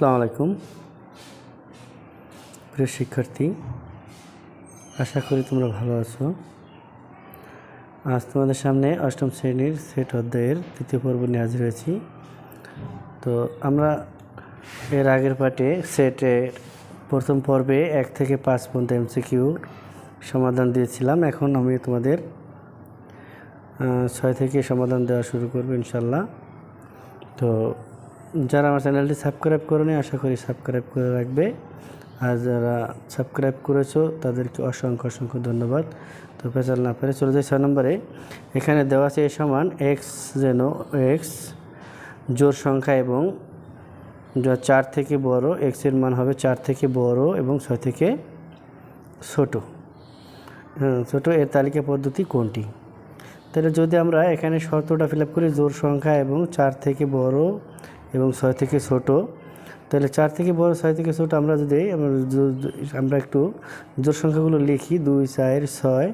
আসসালামু আলাইকুম প্রিয় শিক্ষার্থী, আশা করি তোমরা ভালো আছো। আজ তোমাদের সামনে অষ্টম শ্রেণীর সেট অধ্যায়ের তৃতীয় পর্ব নিয়ে হাজির হয়েছি। তো আমরা এর আগের পাঠে সেটের প্রথম পর্বে 1 থেকে 5 পর্যন্ত এমসিকিউ সমাধান দিয়েছিলাম। এখন আমি তোমাদের 6 থেকে সমাধান দেওয়া শুরু করব ইনশাল্লাহ। তো যারা আমার চ্যানেলটি সাবস্ক্রাইব করোনি, আশা করি সাবস্ক্রাইব করে রাখবে, আর যারা সাবস্ক্রাইব করেছো তাদেরকে অসংখ্য অসংখ্য ধন্যবাদ। তো পেছাল না পেরে চলে যাই 6 নম্বরে। এখানে দেওয়া আছে এ সমান এক্স, যেন এক্স জোড় সংখ্যা এবং 4 থেকে বড়, এক্সের মান হবে 4 থেকে বড় এবং 6 থেকে ছোটো। ছোটো এর তালিকা পদ্ধতি কোনটি? তাহলে যদি আমরা এখানে শর্তটা ফিল আপ করি, জোড় সংখ্যা এবং 4 থেকে বড় এবং 6 থেকে ছোটো, তাহলে 4 থেকে বড় 6 থেকে ছোটো আমরা যদি আমরা একটু জোড় সংখ্যাগুলো লিখি 2, 4, 6।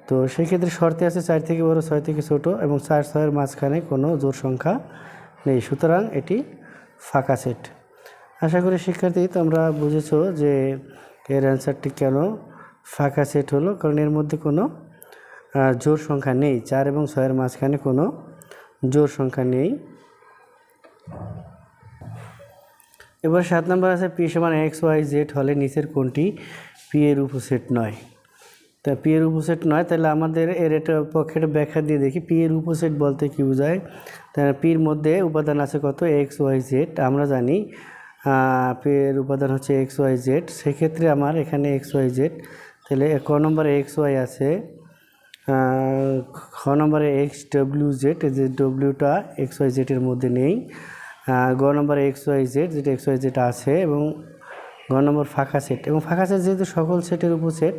তো সেই ক্ষেত্রে শর্তে আছে 4 থেকে বড় 6 থেকে ছোটো এবং 4, 6-এর মাঝখানে কোনো জোড় সংখ্যা নেই, সুতরাং এটি ফাঁকা সেট। আশা করি শিক্ষার্থী তোমরা বুঝেছো যে এর অ্যান্সারটি কেন ফাঁকা সেট হলো, কারণ এর মধ্যে কোনো জোড় সংখ্যা নেই। 4 এবং 6-এর মাঝখানে কোনো জোড় সংখ্যা নেই। এবার 7 নম্বর আছে পি সমান এক্স ওয়াই জেড হলে নিচের কোনটি পি এর উপসেট নয়? তা পি এর উপসেট নয়, তাহলে আমাদের এর এটা পক্ষে ব্যাখ্যা দিয়ে দেখি। পি এর উপসেট বলতে কী বোঝায়? তাহলে পির মধ্যে উপাদান আছে কত? X Y Z. আমরা জানি পি এর উপাদান হচ্ছে এক্স ওয়াই জেড। সেক্ষেত্রে আমার এখানে এক্স ওয়াই জেড, তাহলে ক নম্বরে এক্স ওয়াই আছে, খ নম্বরে এক্স ডব্লিউ জেড, যে ডব্লিউটা এক্স ওয়াই জেডের মধ্যে নেই। গ নম্বরে এক্স ওয়াই জেড, যেটা এক্স ওয়াই জেড আছে, এবং গ নম্বর ফাঁকা সেট। এবং ফাঁকা সেট যেহেতু সকল সেটের উপসেট,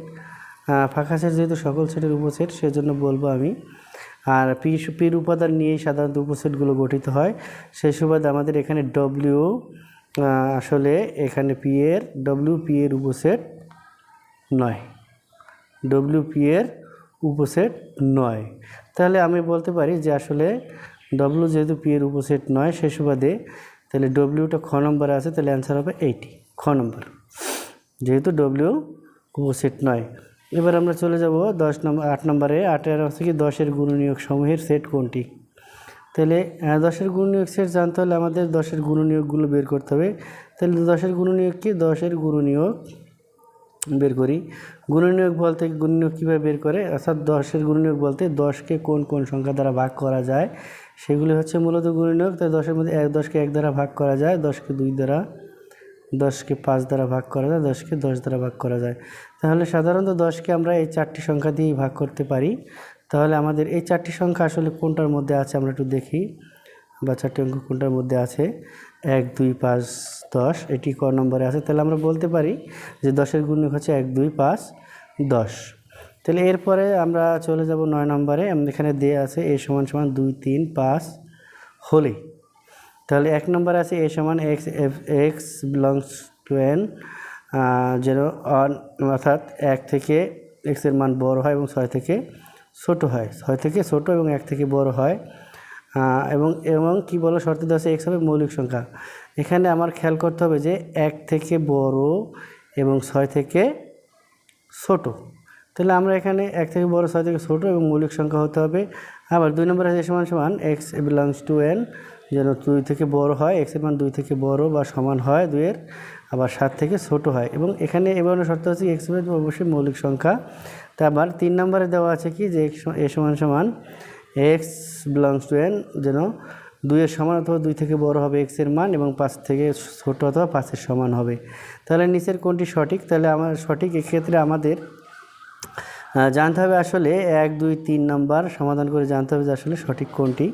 ফাঁকা সেট যেহেতু সকল সেটের উপসেট, সেজন্য বলবো আমি। আর পির উপাদান নিয়েই সাধারণত উপসেটগুলো গঠিত হয়। সেই সুবাদে আমাদের এখানে ডব্লিউ আসলে এখানে ডব্লিউ পি এর উপসেট নয়, ডব্লিউ পি এর উপসেট নয়। তাহলে আমি বলতে পারি যে আসলে ডব্লিউ যেহেতু পি এর উপসেট নয়, সেই সুবাদে তাহলে ডব্লিউটা খ নম্বরে আছে, তাহলে অ্যান্সার হবে এইটি, খ নম্বর, যেহেতু ডব্লিউ উপসেট নয়। এবার আমরা চলে যাব 8 নম্বরে। 8-এর হচ্ছে কি 10-এর গুণনীয়ক সমূহের সেট কোনটি? তাহলে 10-এর গুণনীয়ক সেট জানতে হলে আমাদের 10-এর গুণনীয়কগুলো বের করতে হবে। তাহলে 10-এর গুণনীয়ক কি? 10-এর গুণনীয়ক বের করি। গুণনীয়ক বলতে গুণনীয়ক কীভাবে বের করে, অর্থাৎ 10-এর গুণনীয়ক বলতে 10কে কোন কোন সংখ্যা দ্বারা ভাগ করা যায় সেগুলি হচ্ছে মূলত গুণনীয়ক। তাই 10-এর মধ্যে 10কে 1 দ্বারা ভাগ করা যায়, 10কে 2 দ্বারা, 10কে 5 দ্বারা ভাগ করা যায়, 10কে 10 দ্বারা ভাগ করা যায়। তাহলে সাধারণত 10কে আমরা এই 4টি সংখ্যা দিয়েই ভাগ করতে পারি। তাহলে আমাদের এই 4টি সংখ্যা আসলে কোনটার মধ্যে আছে আমরা একটু দেখি, বা 4টি অঙ্ক কোনটার মধ্যে আছে। 1, 2, 5, 10 এটি ক নম্বরে আছে। তাহলে আমরা বলতে পারি যে 10-এর গুণনীয়ক হচ্ছে 1, 2, 5, 10। তাহলে এরপরে আমরা চলে যাব 9 নম্বরে। এখানে দেয়া আছে এ সমান সমান 2, 3, 5 হলে, তাহলে 1 নম্বরে আছে এ সমান এক্স বিলংস টু এন, যেন অর্থাৎ 1 থেকে এক্সের মান বড় হয় এবং 6 থেকে ছোটো হয়, 6 থেকে ছোটো এবং 1 থেকে বড় হয়। এবং কি বলো, শর্তে দেওয়া আছে এক্স হবে মৌলিক সংখ্যা। এখানে আমার খেয়াল করতে হবে যে 1 থেকে বড় এবং 6 থেকে ছোটো। তাহলে আমরা এখানে 1 থেকে বড়, 6 থেকে ছোটো এবং মৌলিক সংখ্যা হতে হবে। আবার 2 নম্বরে আছে সমান সমান এক্স বিলংস টু এন, যেন 2 থেকে বড় হয়, এক্সের মান 2 থেকে বড় বা সমান হয় 2-এর, আবার 7 থেকে ছোটো হয়। এবং এখানে এবার শর্ত হচ্ছে এক্স অবশ্যই মৌলিক সংখ্যা। তা আবার 3 নম্বরে দেওয়া আছে কি যে এ সমান সমান এক্স বিলংস টু এন, যেন 2-এর সমান অথবা 2 থেকে বড় হবে এক্সের মান এবং 5 থেকে ছোটো অথবা 5-এর সমান হবে। তাহলে নিচের কোনটি সঠিক? তাহলে আমার সঠিক, এক্ষেত্রে আমাদের জানতে হবে আসলে 1, 2, 3 নম্বর সমাধান করে জানতে হবে যে আসলে সঠিক কোনটি।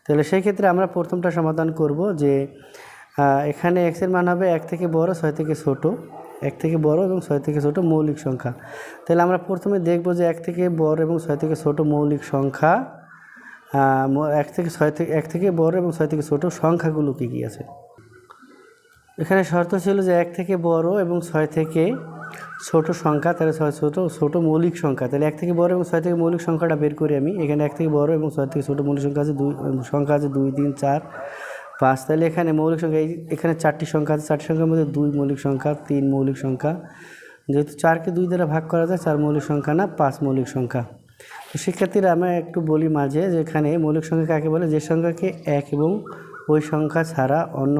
তাহলে সেই ক্ষেত্রে আমরা প্রথমটা সমাধান করব যে এখানে এক্সের মান হবে 1 থেকে বড়, 6 থেকে ছোটো, 1 থেকে বড় এবং 6 থেকে ছোটো মৌলিক সংখ্যা। তাহলে আমরা প্রথমে দেখব যে 1 থেকে বড় এবং 6 থেকে ছোটো মৌলিক সংখ্যা, 1 থেকে বড় এবং 6 থেকে ছোটো সংখ্যাগুলো কী কী আছে। এখানে শর্ত ছিল যে 1 থেকে বড় এবং 6 থেকে ছোটো সংখ্যা, তাহলে ছোটো মৌলিক সংখ্যা। তাহলে 1 থেকে বড় এবং 6 থেকে মৌলিক সংখ্যাটা বের করি আমি। এখানে 1 থেকে বড় এবং 6 থেকে ছোটো মৌলিক সংখ্যা আছে 2, 2, 3, 4, 5। তাহলে এখানে মৌলিক সংখ্যা এখানে 4টি সংখ্যা আছে, 4টি সংখ্যার মধ্যে 2 মৌলিক সংখ্যা, 3 মৌলিক সংখ্যা, যেহেতু 4কে 2 দ্বারা ভাগ করা যায় 4 মৌলিক সংখ্যা না 5 মৌলিক সংখ্যা। তো শিক্ষার্থীরা আমি একটু বলি মাঝে যে এখানে মৌলিক সংখ্যা কাকে বলে, যে সংখ্যাকে 1 এবং ওই সংখ্যা ছাড়া অন্য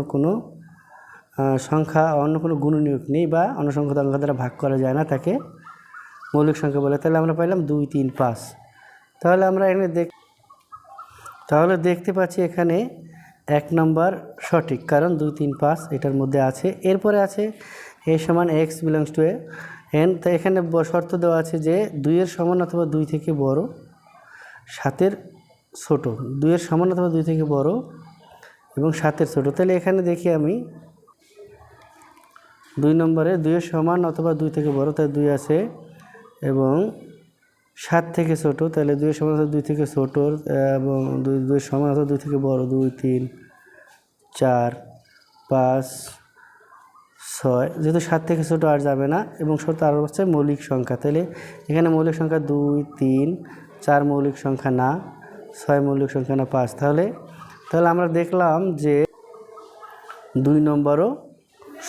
কোনো গুণনীয়ক নেই বা অন্য সংখ্যা দ্বারা ভাগ করা যায় না, তাকে মৌলিক সংখ্যা বলে। তাহলে আমরা পাইলাম 2, 3, 5। তাহলে আমরা এখানে দেখতে পাচ্ছি এখানে 1 নম্বর সঠিক, কারণ 2, 3, 5 এটার মধ্যে আছে। এরপরে আছে a সমান x বিলংস টু n। তো এখানে শর্ত দেওয়া আছে যে 2 এর সমান অথবা 2 থেকে বড়, 7 এর ছোট। 2 এর সমান অথবা 2 থেকে বড় এবং 7 এর ছোট। তাহলে এখানে দেখি আমি 2 নম্বরে 2 এর সমান অথবা 2 থেকে বড়, তাই 2 আছে, এবং 7 থেকে ছোট, তাহলে 2 এর সমান অথবা 2 থেকে ছোট, এবং 2 এর সমান অথবা 2 থেকে বড় 2, 3, 4, 5, 6। যেহেতু 7 থেকে ছোট আর যাবে না, এবং শর্ত আরও হচ্ছে মৌলিক সংখ্যা। তাহলে এখানে মৌলিক সংখ্যা 2, 3, 4 মৌলিক সংখ্যা না, 6 মৌলিক সংখ্যা না 5। তাহলে আমরা দেখলাম যে 2 নম্বরও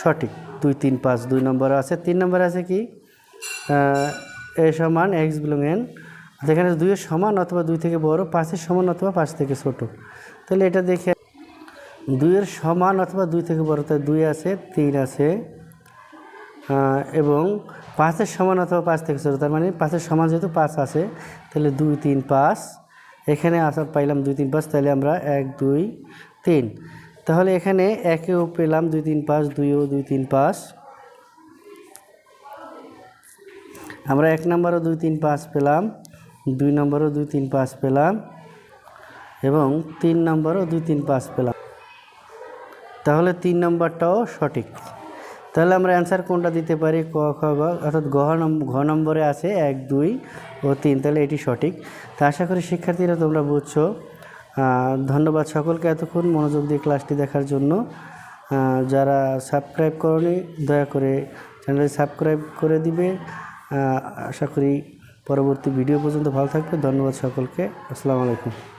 সঠিক। 2, 3, 5 2 নম্বর আছে। 3 নম্বরে আছে কি a সমান x বিলং n। যেখানে 2 এর সমান অথবা 2 থেকে বড়, 5 এর সমান অথবা 5 থেকে ছোট। তাহলে এটা দেখে 2 এর সমান অথবা 2 থেকে বড়, তাই 2 আছে, 3 আছে, এবং 5 এর সমান অথবা 5 থেকে ছোট, তার মানে 5 এর সমান যেহেতু 5 আছে, তাহলে 2, 3, 5 এখানে পাইলাম 2, 3, 5। তাহলে আমরা 1, 2, 3। তাহলে এখানে 1এও পেলাম 2, 3, 5, 2এও 2, 3, 5। আমরা 1 নম্বরও 2, 3, 5 পেলাম, 2 নম্বরও 2, 3, 5 পেলাম, এবং 3 নম্বরও 2, 3, 5 পেলাম। তাহলে 3 নম্বরটাও সঠিক। তাহলে আমরা অ্যান্সার কোনটা দিতে পারি, ক, খ, গ, অর্থাৎ ঘ নম্বরে আছে 1, 2 ও 3। তাহলে এটি সঠিক। তা আশা করি শিক্ষার্থীরা তোমরা বুঝছো। ধন্যবাদ সকলকে এতক্ষণ মনোযোগ দিয়ে ক্লাসটি দেখার জন্য। যারা সাবস্ক্রাইব করনি দয়া করে চ্যানেলটি সাবস্ক্রাইব করে দিবে। আশা করি পরবর্তী ভিডিও পর্যন্ত ভালো থাকবে। ধন্যবাদ সকলকে। আসসালামু আলাইকুম।